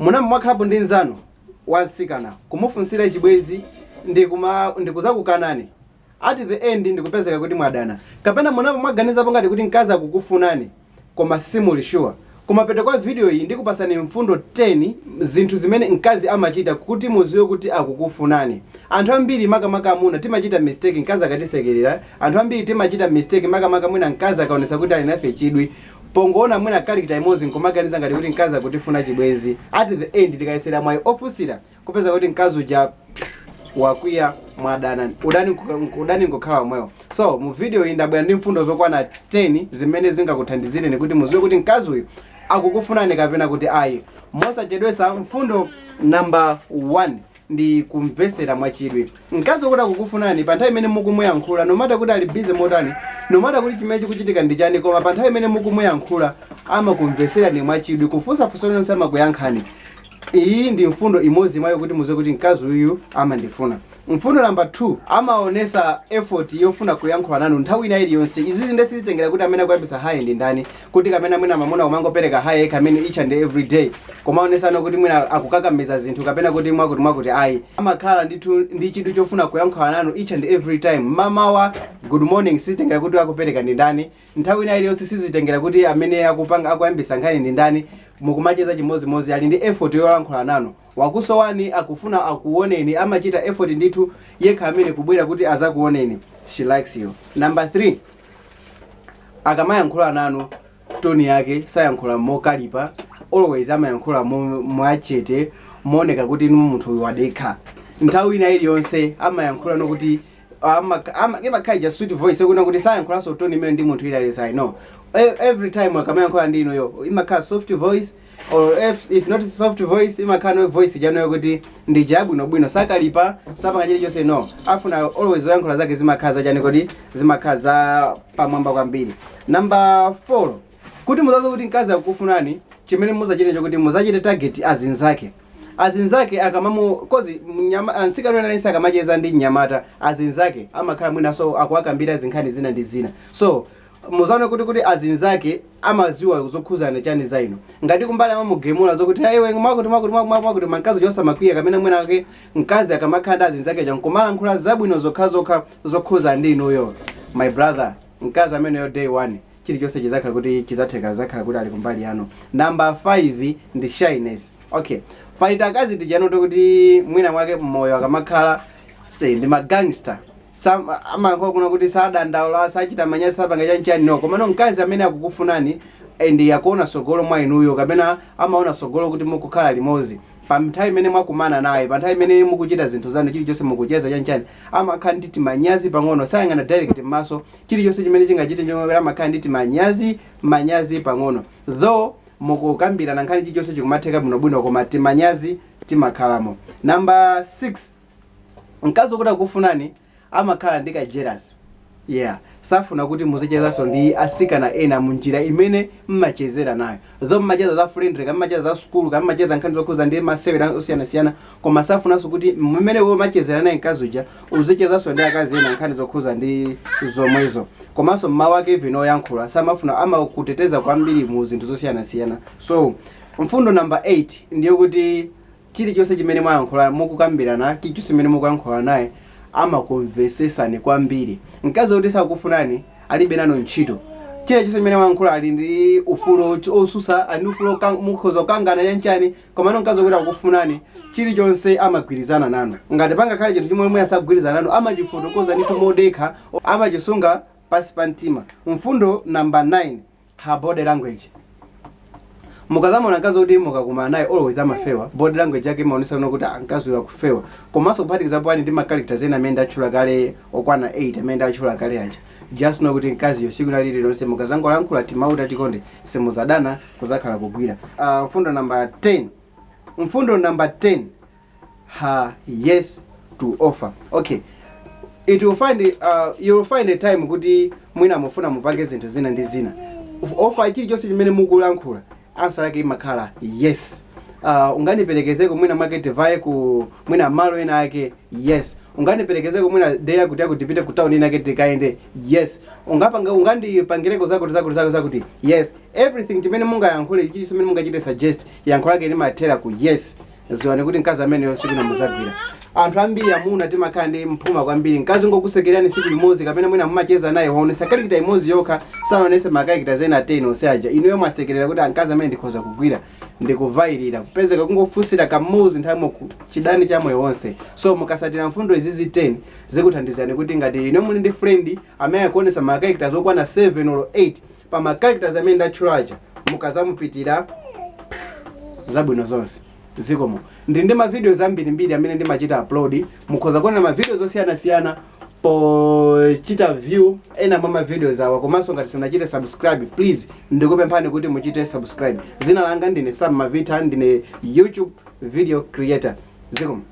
Muna mwakhalapo ndi nzanu wansikana kumufunsira chibwezi ndikuza kukanani. At the end ndikupezeka kuti mwadana. Kapena munapo mwaganizapo ngati kuti mkazi akukufunani koma simuli sure. Kumapeto kwa video iyi ndikupasani mfundo 10 zinthu zimene mkazi amachita kuti muziwe kuti akukufunani. Anthu ambiri makamaka amuna timachita mistake mkazi akatisekerera. Anthu ambiri timachita mistake makamaka mwina mkazi akaonesa kuti ali nafe chidwi. Pongoona mwina kalikita imozi nkumaganiza ngati kuti mkazi akutifuna chibwezi. At the end tikayesera mwayi ofusira kupeza kuti mkazi uja wakwiya mwadana udani ngokhala mwewo. So mu video iyi ndabwera ndi mfundo zokwana 10 zimene zingakuthandizire kuti muziwe kuti mkazi uyu akukufunani kapena kuti ayi. Mosachedwesa mfundo number 1 ndi kumvesera mwachidwi. Mkazi ukuti akukufunani pa nthawi imene mukumuyankhula nomata kuti ali busy motani, nomata kuti chimene chikuchitika ndi chani, koma pa nthawi imene mukumuyankhula amakumvesera ni mwachidwi kufunsa funso lonse amakuyankhani. Iyi ndi mfundo imodzi mwayo kuti muziwe kuti mkazi uyu amandifuna. Mfundo number 2 amaonesa effort yofuna kuyankhula nanu nthawi ina iliyonse. Izi ndesi zitengera kuti amene akuyambisa hayi ndi ndani, kuti kamene mwina mamuna kumangopereka hayi kamene each and every day, komaonesa no kuti mwina akukakamiza zinthu kapena kuti mwakuti ayi. Amakhala ndi chidwi chofuna kuyankhula nanu each and every time. Mamawa good morning sizitengera kuti akupereka ndi ndani, nthawi ina iliyonse sizitengera kuti amene akuyambisa nkhani ndi ndani. Mukumacheza chimozimozi ali ndi effort yoyankhula nanu. Wakusowani akufuna akuoneni, amachita effort ndithu yekha amene kubwera kuti azakuoneni. She likes you. Number 3, akamayankhula nanu toni yake sayankhula mokalipa, always amayankhula mwachete, mooneka kuti ni munthu wadekha. Nthawi ina iliyonse amayankhula nokuti imakhala just sweet voice kuna kuti sayankhula so toni imene ndi munthu ilalesa. I know every time akamayankhula ndi inoyo imakhala soft voice, or if not soft voice imakhala no voice janoyo kuti ndi jabwino sakalipa sapanga chilichonse. No, afuna always yankhula zake zimakhala zachani kuti zimakhala za pamwamba kwambiri. Number 4, kuti muzazo kuti mkazi akukufunani chimene muzachite chokuti muzachite target azinzake akamamu kozi ansikano analensa akamacheza ndi nyamata azinzake amakhala mwina so akuakambira zinkhani zina ndi zina. So muzaone kuti azinzake amaziwa zokhuzana chani zaino. Ngati kumbali amamugemula zokuti ayiwe mwakuti mankazi josa makwiya kamene mwina ake mkazi akamakhala azinzake jankomala nkhula zabwino zokhazoka zokhuza ndi inuyo. My brother, mkazi amene yo day 1 chilichonse chizakhala kuti chizatheka zakhala kuti ali kumbali yano. Number 5 ndi shyness. Okay, paita akazi tijanoto kuti mwina mwake moyo akamakhala ndi magangster. Amankhwa kuna kuti sadandaula sachita manyasi sapanga chanchani. No, koma no mkazi amene akukufunani ndi akuona sogolo mwa inuyo kapena amaona sogolo kuti mukukhala limodzi. Pa nthawi imene mwakumana naye, pa nthawi imene mukuchita zinthu zanu chilichonse mukucheza chanchani, amakhala nditi manyazi pang'ono, sayang'ana direct m'maso. Chilichonse chimene chingachite njongera amakhala nditi manyazi pang'ono. Though mukukambira na nkhani chilichonse chikumatheka bwinobwino koma timanyazi timakhalamo. Number 6, mkazi ukuti akukufunani amakhala ndika jealous. Yeah, safuna kuti muzichezaso ndi asikana ena munjira imene mmachezera nayo. Though mmacheza za friendly, kama mmacheza za school, kama mmacheza nkhani zokhuza ndi masewera osiyana koma safunaso kuti mmene wewe machezera naye mkazi uja uzichezaso ndi akazi ena nkhani zokhuza ndi zomwezo. Komanso mmawa wake vino yankhula samafuna amakuteteza kwambiri mu zinthu zosiyana. So mfundo number 8 ndiyo kuti chilichonse chimene mwayankhula mukukambirana, chilichonse chimene mukuyankhula naye amakumvesesani kwambiri. Mkazi kuti sakufunani alibe nano ntchito. Chilichonse chimene mwayankhula ali ndi ufulo osusa, ali ndi ufulo mukhoza kangana yanchani, koma no mkazi kuti akufunani chilichonse amagwirizana nanu. Ngati panga kale chinthu chimwe asagwirizana nanu amachifotokoza ndithu modekha, amachisunga pasi pa mtima. Mfundo number 9, her body language. Mukazamona mkazi kuti mukakumana naye always amafewa, body language yake imaonesa kuti mkazi uyu akufewa. Komanso kuphatikiza pani ndi ma characters ena amene achula kale okwana 8 amene achula kale aja. Just know kuti mkazi yo siku lililonse mukazangola lankhula timauta tikonde semuzadana kuzakhala kugwira. Mfundo number 10. Mfundo number 10, her yes to offer. Okay, you'll find a time kuti mwina mufuna mupange zinthu zina ndi zina. Offer chilichonse chimene mukulankhula answer yake imakhala yes. Unganiperekezeko mwina market vaye ku mwina malo ena yake yes. ungandiperekeze kumwina day kuti akutipite ku town inake tikaende yes ungapanga ungandipangireko zakuti yes everything chimene mungayankhule chili chimene mungachite suggest yankho lake limathera ku yes ziwane kuti mkazi amene yonse kuna muzagwira anthu ambiri amuna timakhala ndi mphuma kwambiri mkazi ngokusekerani siku limodzi kapena mwina mumacheza naye waonesa kalikita imodzi yokha sanaonese makalikita zena 10 oseaja inuyo mwasekerera kuti ankazi amene ndikhoza kugwira ndikuvairira kupezeka kungofunsira kamodzi nthawi chidani cha moyo wonse so mukasatira mfundo izizi 10 zikuthandizani kuti ngati ino muli ndi friend amene akuonesa makalikita zokwana 7 or 8 pa makalikita amene ndatchulaja mukazamupitira zabwino zonse zikomo ndi ma videos ambirimbiri amene ndimachita upload mukhoza kuona ma videos osiyana po chita view ena mwa videos awa komanso ngati simnachite subscribe please ndikupemphani kuti muchite subscribe zina langa ndine Sam Mavita ndine YouTube video creator zikomo